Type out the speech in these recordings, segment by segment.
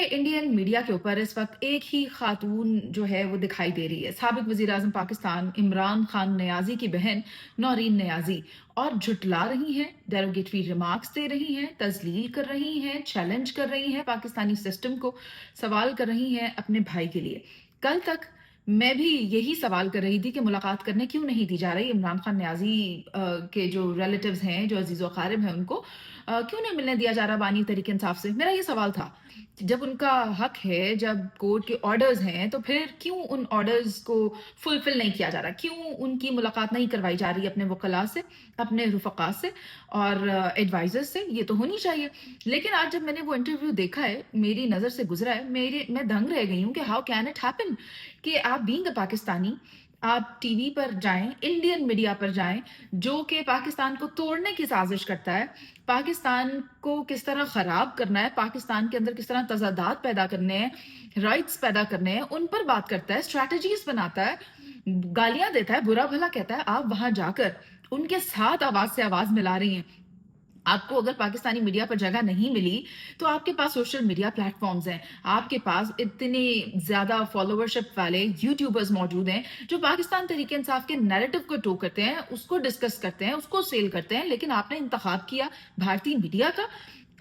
Indian media के ऊपर इस वक्त एक ही खातून जो है वो दिखाई दे रही है, साबिक वज़ीर आज़म पाकिस्तान इमरान खान नियाज़ी की बहन नौरीन नियाज़ी, और झुटला रही हैं, डेरोगेटरी रिमार्क्स दे रही हैं, तज़लील कर रही हैं, चैलेंज कर रही हैं पाकिस्तानी सिस्टम को, सवाल कर रही हैं अपने भाई के लिए। कल तक मैं भी यही सवाल कर रही थी कि मुलाकात करने क्यों नहीं दी जा रही इमरान खान नियाज़ी के जो रिलेटिव्स हैं, जो अजीज़ व अक़ारिब हैं उनको क्यों नहीं मिलने दिया जा रहा बानी तहरीक इंसाफ से? मेरा ये सवाल था। जब उनका हक है, जब कोर्ट के ऑर्डर्स हैं, तो फिर क्यों उन ऑर्डर्स को फुलफिल नहीं किया जा रहा? क्यों उनकी मुलाकात नहीं करवाई जा रही अपने वकला से, अपने रुफ़क़ा से और एडवाइज़र्स से? ये तो होनी चाहिए। लेकिन आज जब मैंने वो इंटरव्यू देखा है, मेरी नज़र से गुज़रा है, मैं दंग रह गई हूँ कि हाउ कैन इट हैपन कि आप बीइंग अ पाकिस्तानी, आप टीवी पर जाएँ, इंडियन मीडिया पर जाएँ, जो कि पाकिस्तान को तोड़ने की साज़िश करता है, पाकिस्तान को किस तरह ख़राब करना है, पाकिस्तान के अंदर किस तरह तज़ादात पैदा करने हैं, राइट्स पैदा करने हैं, उन पर बात करता है, स्ट्रैटेजीज़ बनाता है, गालियाँ देता है, बुरा-भला कहता है। आप वहाँ जाकर उनके साथ आवाज़ से आवाज़ मिला रही हैं। आपको अगर पाकिस्तानी मीडिया पर जगह नहीं मिली, तो आपके पास सोशल मीडिया प्लेटफ़ॉर्म्स हैं। आपके पास इतने ज़्यादा फ़ॉलोवरशिप वाले यूट्यूबर्स मौजूद हैं, जो पाकिस्तान तहरीक-ए-इंसाफ के नैरेटिव को टो करते हैं, उसको डिस्कस करते हैं, उसको सेल करते हैं। लेकिन आपने इंतख़ाब किया भारतीय मीडिया का,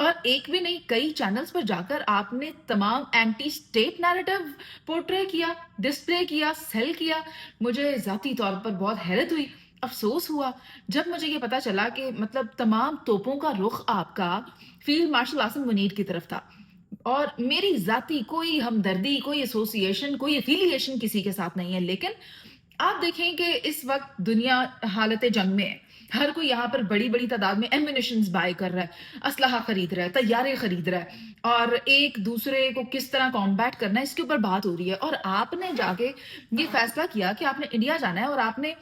और एक भी नहीं, कई चैनल्स पर जाकर आपने तमाम एंटी स्टेट नैरेटिव पोर्ट्रे किया, डिस्प्ले किया, सेल किया। मुझे ज़ाती तौर पर बहुत हैरत हुई, अफ़सोस हुआ, जब मुझे ये पता चला कि मतलब तमाम तोपों का रुख आपका फ़ील्ड मार्शल आसिम मुनीर की तरफ था। और मेरी ज़ाती कोई हमदर्दी, कोई एसोसिएशन, कोई एफ़िलिएशन किसी के साथ नहीं है। लेकिन आप देखें कि इस वक़्त दुनिया हालत जंग में है। हर कोई यहाँ पर बड़ी-बड़ी तादाद में एम्युनिशंस बाय कर रहा है, असलहा खरीद रहा है, तैयारे खरीद रहा है, और एक दूसरे को किस तरह कॉम्बैट करना है, इसके ऊपर बात हो रही है। और आपने जाके ये फैसला किया कि आपने इंडिया जाना है और आपने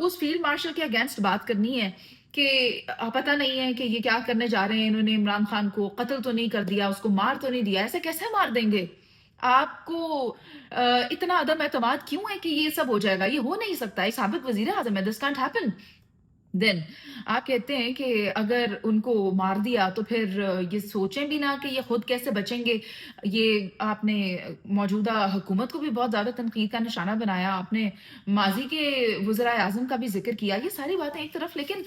उस फील्ड मार्शल के अगेंस्ट बात करनी है कि पता नहीं है कि ये क्या करने जा रहे हैं, इन्होंने इमरान खान को कत्ल तो नहीं कर दिया, उसको मार तो नहीं दिया, ऐसे कैसे मार देंगे? आपको इतना अदम एतमाद क्यों है कि ये सब हो जाएगा? ये हो नहीं सकता, एक साबिक वज़ीर आज़म है, दिस कांट हैपन। देन आप कहते हैं कि अगर उनको मार दिया तो फिर ये सोचें भी ना कि ये खुद कैसे बचेंगे। ये आपने मौजूदा हुकूमत को भी बहुत ज़्यादा तनकीद का निशाना बनाया, आपने माज़ी के वज़राए आज़म का भी ज़िक्र किया। ये सारी बातें एक तरफ, लेकिन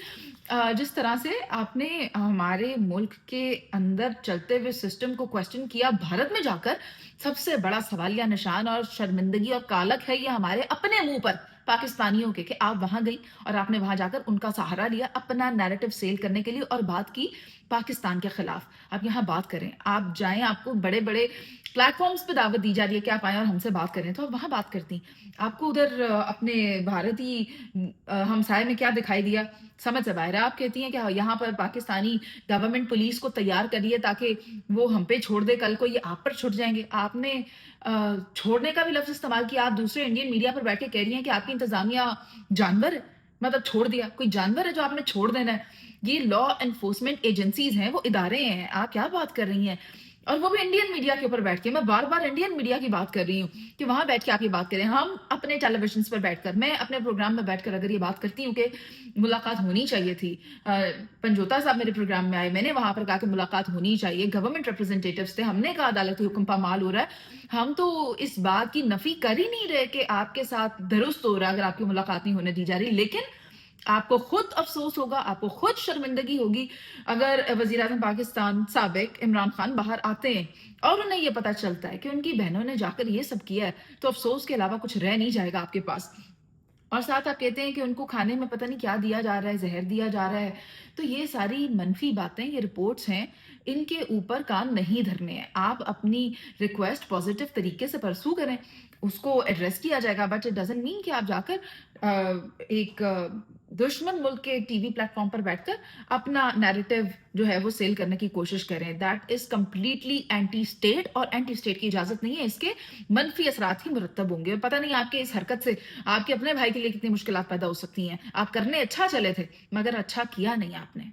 जिस तरह से आपने हमारे मुल्क के अंदर चलते हुए सिस्टम को क्वेश्चन किया, भारत में जाकर सबसे बड़ा सवालिया निशान और शर्मिंदगी और कालक है ये हमारे अपने मुँह पर, पाकिस्तानियों के, कि आप वहाँ गई और आपने वहाँ जाकर उनका सहारा लिया अपना नैरेटिव सेल करने के लिए और बात की पाकिस्तान के खिलाफ। आप यहाँ बात करें, आप जाएँ, आपको बड़े-बड़े प्लेटफ़ॉर्म्स पे दावत दी जा रही है कि आप आएँ और हमसे बात करें, तो आप वहाँ बात करती। आपको उधर अपने भारतीय हमसाये में क्या दिखाई दिया? समझ से बाहर है। आप कहती हैं कि यहाँ पर पाकिस्तानी गवर्नमेंट पुलिस को तैयार करिए ताकि वो हम पे छोड़ दे, कल को ये आप पर छुट जाएँगे। आपने छोड़ने का भी लफ़्ज़ इस्तेमाल किया। आप दूसरे इंडियन मीडिया पर बैठ के कह रही हैं कि आपकी इंतज़ामिया जानवर है, मतलब छोड़ दिया। कोई जानवर है जो आपने छोड़ देना है? ये लॉ एनफोर्समेंट एजेंसीज़ हैं, वो इदारे हैं। आप क्या बात कर रही हैं? और वो भी इंडियन मीडिया के ऊपर बैठ के। मैं बार-बार इंडियन मीडिया की बात कर रही हूँ कि वहाँ बैठ के आप ये बात करें। हम अपने टेलीविज़न्स पर बैठकर, मैं अपने प्रोग्राम में बैठकर अगर ये बात करती हूँ कि मुलाकात होनी चाहिए थी। पंजोता साहब मेरे प्रोग्राम में आए, मैंने वहाँ पर कहा कि मुलाकात होनी चाहिए। गवर्नमेंट रिप्रेजेंटेटिव्स थे, हमने कहा अदालती हुक्म पामाल हो रहा है। हम तो इस बात की नफ़ी कर ही नहीं रहे कि आपके साथ दुरुस्त हो रहा है अगर आपकी मुलाकात नहीं होने दी जा रही। लेकिन आपको खुद अफ़सोस होगा, आपको खुद शर्मिंदगी होगी अगर वज़ीर-ए-आज़म पाकिस्तान साबिक इमरान खान बाहर आते हैं और उन्हें ये पता चलता है कि उनकी बहनों ने जाकर ये सब किया है, तो अफ़सोस के अलावा कुछ रह नहीं जाएगा आपके पास। और साथ आप कहते हैं कि उनको खाने में पता नहीं क्या दिया जा रहा है, ज़हर दिया जा रहा है। तो ये सारी मनफ़ी बातें, ये रिपोर्ट्स हैं, इनके ऊपर कान नहीं धरने हैं। आप अपनी रिक्वेस्ट पॉज़िटिव तरीके से परस्यू करें, उसको एड्रेस किया जाएगा, बट इट डज़न्ट मीन कि आप जाकर एक दुश्मन मुल्क के टीवी प्लेटफ़ॉर्म पर बैठकर अपना नैरेटिव जो है वो सेल करने की कोशिश करें। That is completely anti state, और एंटी स्टेट की इजाज़त नहीं है। इसके मनफ़ी असरात ही मुरत्तब होंगे। पता नहीं आपके इस हरकत से आपके अपने भाई के लिए कितनी मुश्किलात पैदा हो सकती हैं। आप करने अच्छा चले थे, मगर अच्छा किया नहीं आपने।